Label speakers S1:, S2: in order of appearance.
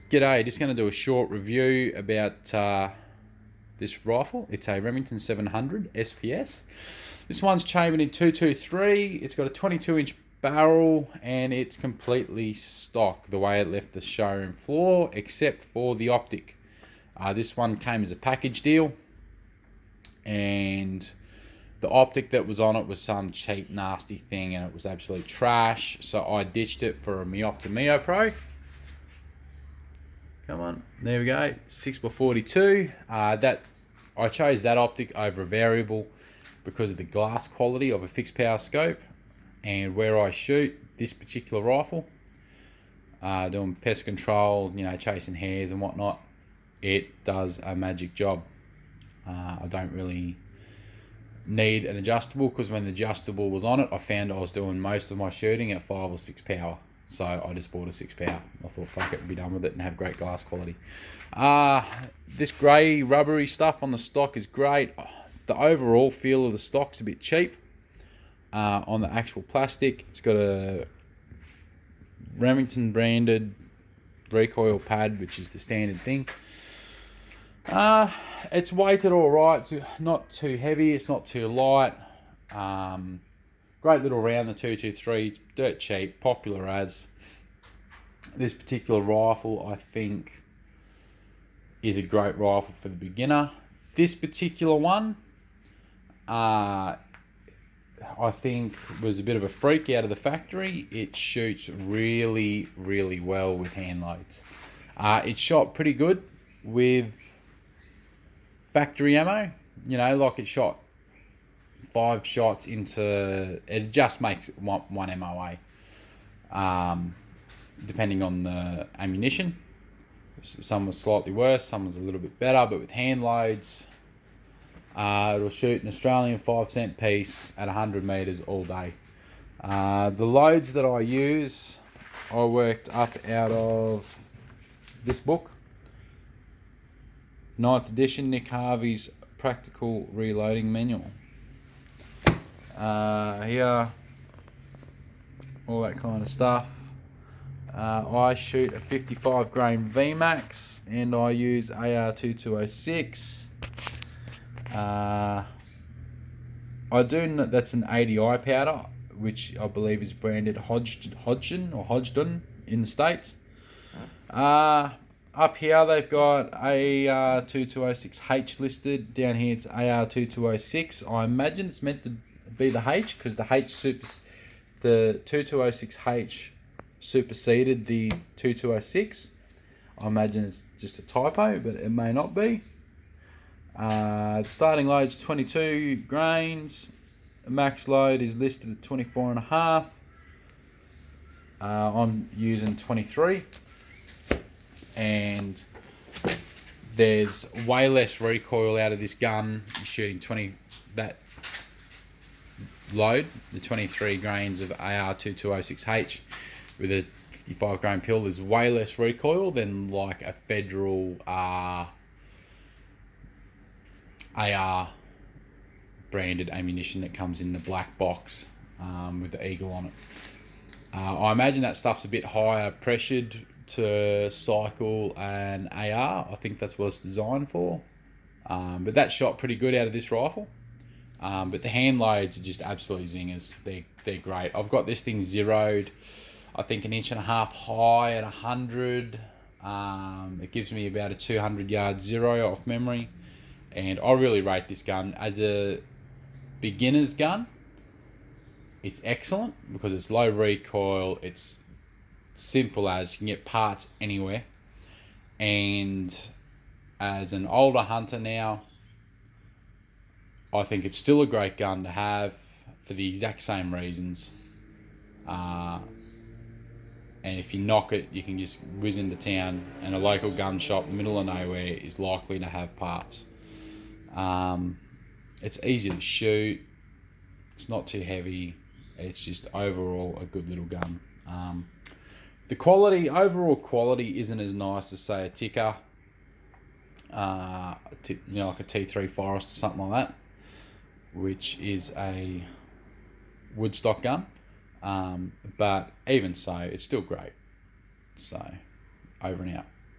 S1: G'day, just going to do a short review about this rifle. It's a Remington 700 SPS. This one's chambered in 223. It's got a 22-inch barrel and it's completely stock the way it left the showroom floor, except for the optic. This one came as a package deal, and the optic that was on it was some cheap, nasty thing, and it was absolute trash. So I ditched it for a Miopta Mio Pro. Come on, there we go, 6x42. That I chose that optic over a variable because of the glass quality of a fixed power scope, and where I shoot this particular rifle, doing pest control, chasing hares and whatnot, it does a magic job. I don't really need an adjustable, because when the adjustable was on it, I found I was doing most of my shooting at 5 or 6 power. So I just bought a 6 power. I thought, fuck it, be done with it and have great glass quality. This grey rubbery stuff on the stock is great. The overall feel of the stock's a bit cheap on the actual plastic. It's got a Remington branded recoil pad, which is the standard thing. It's weighted all right. It's not too heavy. It's not too light. Great little round, the 223, dirt cheap, popular as. This particular rifle, I think, is a great rifle for the beginner. This particular one, I think, was a bit of a freak out of the factory. It shoots really, really well with hand loads. It shot pretty good with factory ammo. Like it shot 5 shots into it, just makes one MOA, depending on the ammunition. Some was slightly worse, some was a little bit better, but with hand loads, it'll shoot an Australian 5-cent piece at 100 meters all day. The loads that I use, I worked up out of this book, 9th edition, Nick Harvey's Practical Reloading Manual. Here, all that kind of stuff. I shoot a 55 grain VMAX and I use AR2206. That's an ADI powder, which I believe is branded Hodgdon in the States. Up here they've got AR2206H listed. Down here it's AR2206. I imagine it's meant to be the H, because the 2206H superseded the 2206. I imagine it's just a typo, but it may not be. The starting load's 22 grains. The max load is listed at 24.5. I'm using 23, and there's way less recoil out of this gun. You're shooting that load, the 23 grains of AR2206H with a 55 grain pill. There's way less recoil than like a federal AR branded ammunition that comes in the black box with the eagle on it. I imagine that stuff's a bit higher pressured to cycle an AR. I think that's what it's designed for. But that shot pretty good out of this rifle. But the hand loads are just absolutely zingers. They're great. I've got this thing zeroed, I think 1.5 inches high at 100. It gives me about a 200 yard zero off memory, and I really rate this gun as a beginner's gun. It's excellent because it's low recoil. It's simple as you can get parts anywhere, and as an older hunter now, I think it's still a great gun to have for the exact same reasons. And if you knock it, you can just whiz into town, and a local gun shop in the middle of nowhere is likely to have parts. It's easy to shoot. It's not too heavy. It's just overall a good little gun. The overall quality isn't as nice as, say, a Ticker, like a T3 Forest or something like that, which is a woodstock gun. But even so, it's still great. So, over and out.